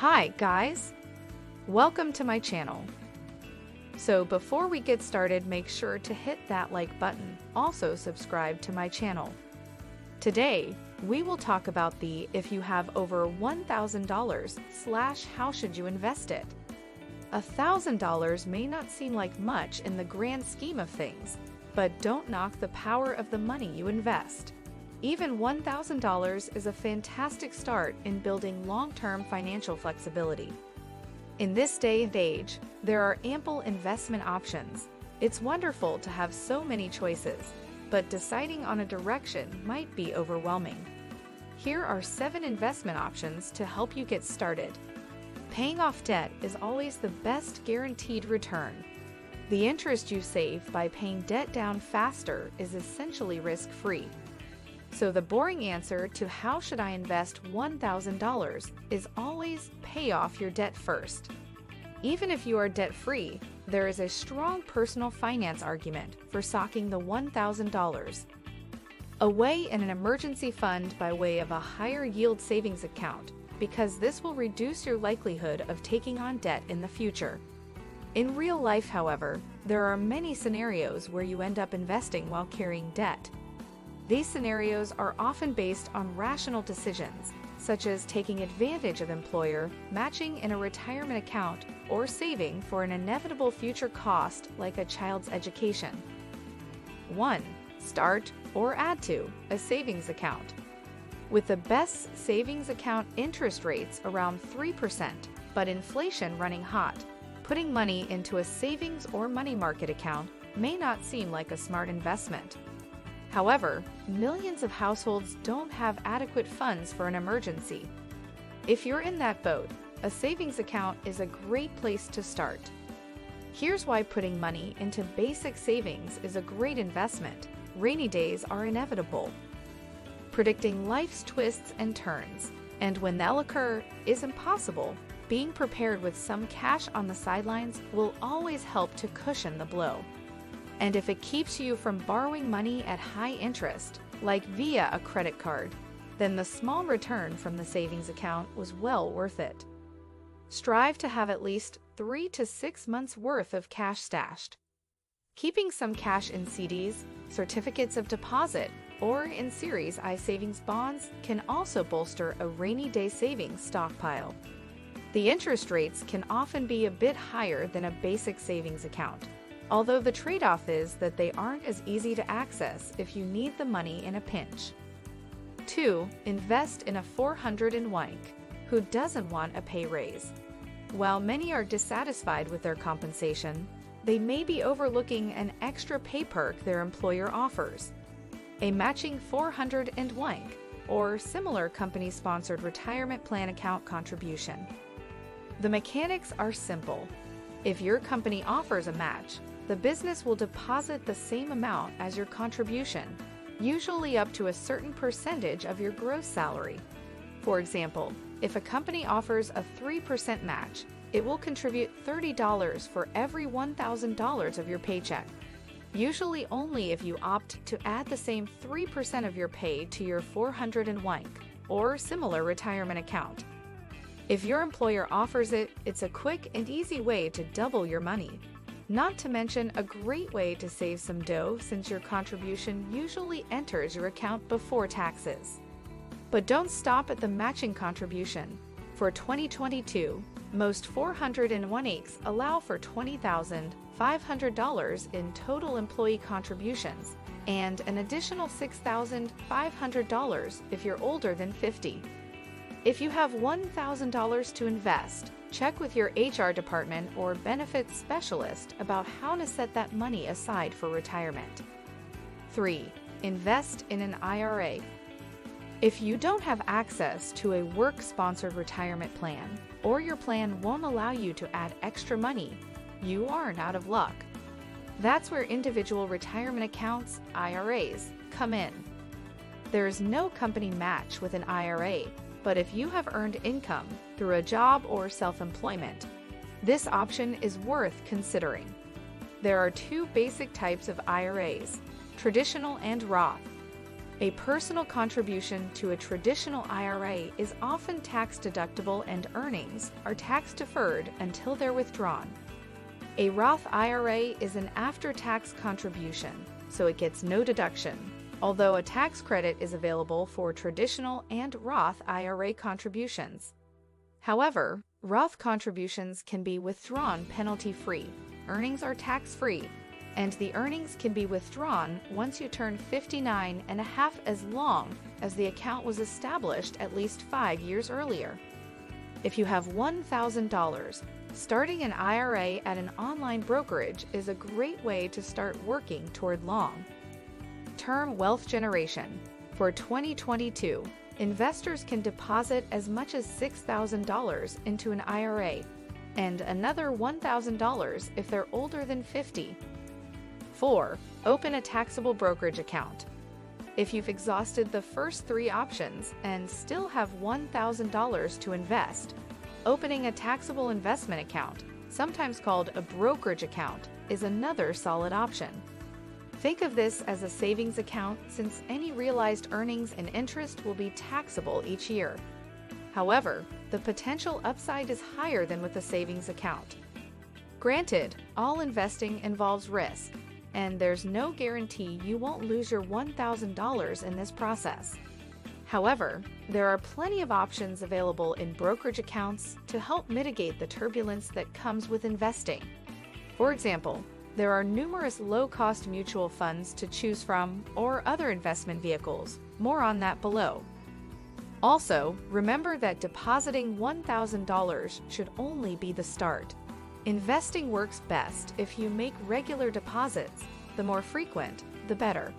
Hi guys, welcome to my channel. So before we get started, make sure to hit that like button. Also subscribe to my channel. Today, we will talk about the if you have over $1,000 / how should you invest it. $1,000 may not seem like much in the grand scheme of things, but don't knock the power of the money you invest. Even $1,000 is a fantastic start in building long-term financial flexibility. In this day and age, there are ample investment options. It's wonderful to have so many choices, but deciding on a direction might be overwhelming. Here are 7 investment options to help you get started. Paying off debt is always the best guaranteed return. The interest you save by paying debt down faster is essentially risk-free. So the boring answer to how should I invest $1,000 is always pay off your debt first. Even if you are debt-free, there is a strong personal finance argument for socking the $1,000 away in an emergency fund by way of a higher yield savings account, because this will reduce your likelihood of taking on debt in the future. In real life, however, there are many scenarios where you end up investing while carrying debt. These scenarios are often based on rational decisions, such as taking advantage of employer matching in a retirement account or saving for an inevitable future cost like a child's education. 1. Start or add to a savings account. With the best savings account interest rates around 3%, but inflation running hot, putting money into a savings or money market account may not seem like a smart investment. However, millions of households don't have adequate funds for an emergency. If you're in that boat, a savings account is a great place to start. Here's why putting money into basic savings is a great investment. Rainy days are inevitable. Predicting life's twists and turns, and when they'll occur, is impossible. Being prepared with some cash on the sidelines will always help to cushion the blow. And if it keeps you from borrowing money at high interest, like via a credit card, then the small return from the savings account was well worth it. Strive to have at least 3 to 6 months worth of cash stashed. Keeping some cash in CDs, certificates of deposit, or in Series I savings bonds can also bolster a rainy day savings stockpile. The interest rates can often be a bit higher than a basic savings account, although the trade-off is that they aren't as easy to access if you need the money in a pinch. 2. Invest in a 401k. Who doesn't want a pay raise? While many are dissatisfied with their compensation, they may be overlooking an extra pay perk their employer offers: a matching 401k or similar company-sponsored retirement plan account contribution. The mechanics are simple. If your company offers a match, the business will deposit the same amount as your contribution, usually up to a certain percentage of your gross salary. For example, if a company offers a 3% match, it will contribute $30 for every $1,000 of your paycheck, usually only if you opt to add the same 3% of your pay to your 401k or similar retirement account. If your employer offers it, it's a quick and easy way to double your money. Not to mention a great way to save some dough, since your contribution usually enters your account before taxes. But don't stop at the matching contribution. For 2022, most 401ks allow for $20,500 in total employee contributions and an additional $6,500 if you're older than 50. If you have $1,000 to invest, check with your HR department or benefits specialist about how to set that money aside for retirement. 3. Invest in an IRA. If you don't have access to a work-sponsored retirement plan, or your plan won't allow you to add extra money, you aren't out of luck. That's where individual retirement accounts, IRAs, come in. There is no company match with an IRA, but if you have earned income through a job or self-employment, this option is worth considering. There are 2 basic types of IRAs: traditional and Roth. A personal contribution to a traditional IRA is often tax-deductible and earnings are tax-deferred until they're withdrawn. A Roth IRA is an after-tax contribution, so it gets no deduction, although a tax credit is available for traditional and Roth IRA contributions. However, Roth contributions can be withdrawn penalty-free, earnings are tax-free, and the earnings can be withdrawn once you turn 59 and a half as long as the account was established at least 5 years earlier. If you have $1,000, starting an IRA at an online brokerage is a great way to start working toward long-term wealth generation. For 2022, investors can deposit as much as $6,000 into an IRA and another $1,000 if they're older than 50. 4. Open a taxable brokerage account. If you've exhausted the first 3 options and still have $1,000 to invest, opening a taxable investment account, sometimes called a brokerage account, is another solid option. Think of this as a savings account since any realized earnings and interest will be taxable each year. However, the potential upside is higher than with a savings account. Granted, all investing involves risk, and there's no guarantee you won't lose your $1,000 in this process. However, there are plenty of options available in brokerage accounts to help mitigate the turbulence that comes with investing. For example, there are numerous low-cost mutual funds to choose from or other investment vehicles. More on that below. Also, remember that depositing $1,000 should only be the start. Investing works best if you make regular deposits. The more frequent, the better.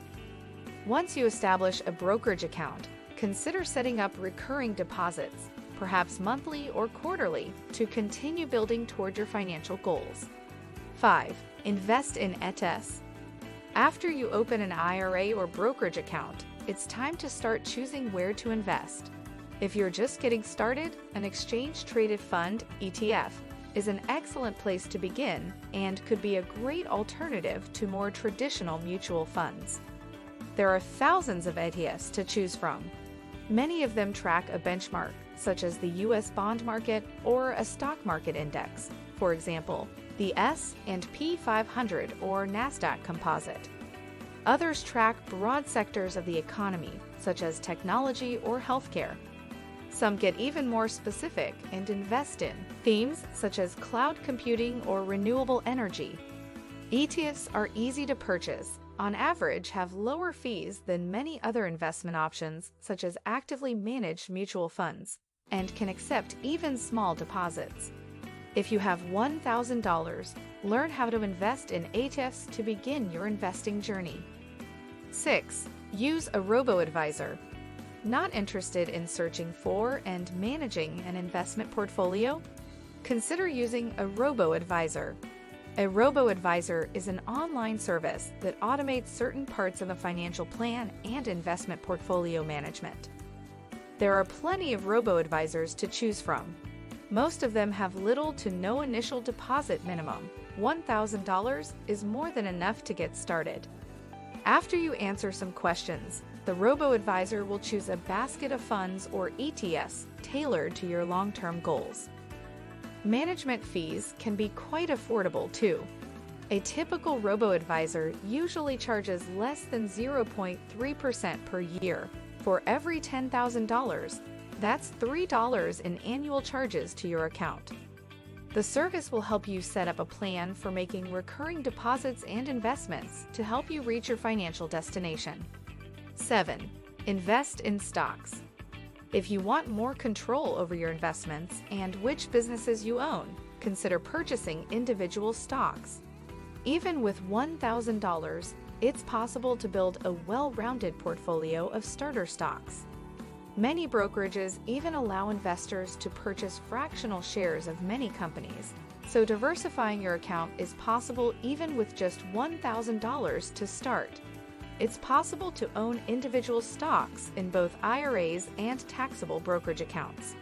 Once you establish a brokerage account, consider setting up recurring deposits, perhaps monthly or quarterly, to continue building toward your financial goals. 5. Invest in ETFs. After you open an IRA or brokerage account, it's time to start choosing where to invest. If you're just getting started, an exchange-traded fund, ETF, is an excellent place to begin and could be a great alternative to more traditional mutual funds. There are thousands of ETFs to choose from. Many of them track a benchmark, such as the U.S. bond market or a stock market index, for example, the S&P 500 or NASDAQ composite. Others track broad sectors of the economy, such as technology or healthcare. Some get even more specific and invest in themes such as cloud computing or renewable energy. ETFs are easy to purchase, on average have lower fees than many other investment options such as actively managed mutual funds, and can accept even small deposits. If you have $1,000, learn how to invest in ETFs to begin your investing journey. 6. Use a Robo Advisor. Not interested in searching for and managing an investment portfolio? Consider using a Robo Advisor. A Robo Advisor is an online service that automates certain parts of a financial plan and investment portfolio management. There are plenty of Robo Advisors to choose from. Most of them have little to no initial deposit minimum. $1,000 is more than enough to get started. After you answer some questions, the Robo Advisor will choose a basket of funds or ETFs tailored to your long-term goals. Management fees can be quite affordable too. A typical Robo Advisor usually charges less than 0.3% per year. For every $10,000, that's $3 in annual charges to your account. The service will help you set up a plan for making recurring deposits and investments to help you reach your financial destination. 7. Invest in stocks. If you want more control over your investments and which businesses you own, consider purchasing individual stocks. Even with $1,000, it's possible to build a well-rounded portfolio of starter stocks. Many brokerages even allow investors to purchase fractional shares of many companies, so diversifying your account is possible even with just $1,000 to start. It's possible to own individual stocks in both IRAs and taxable brokerage accounts.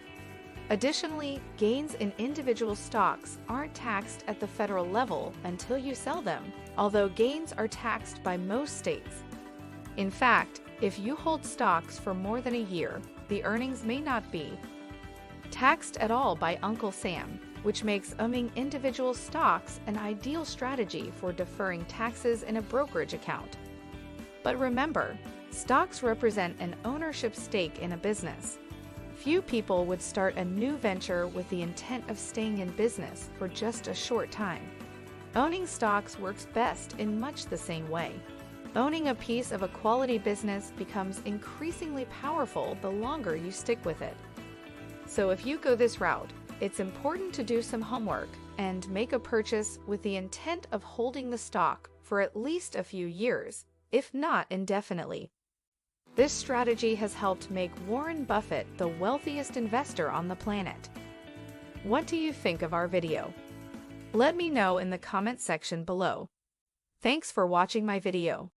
Additionally, gains in individual stocks aren't taxed at the federal level until you sell them, although gains are taxed by most states. In fact, If you hold stocks for more than a year, the earnings may not be taxed at all by Uncle Sam, which makes owning individual stocks an ideal strategy for deferring taxes in a brokerage account. But remember, stocks represent an ownership stake in a business. Few people would start a new venture with the intent of staying in business for just a short time. Owning stocks works best in much the same way. Owning a piece of a quality business becomes increasingly powerful the longer you stick with it. So if you go this route, it's important to do some homework and make a purchase with the intent of holding the stock for at least a few years, if not indefinitely. This strategy has helped make Warren Buffett the wealthiest investor on the planet. What do you think of our video? Let me know in the comment section below. Thanks for watching my video.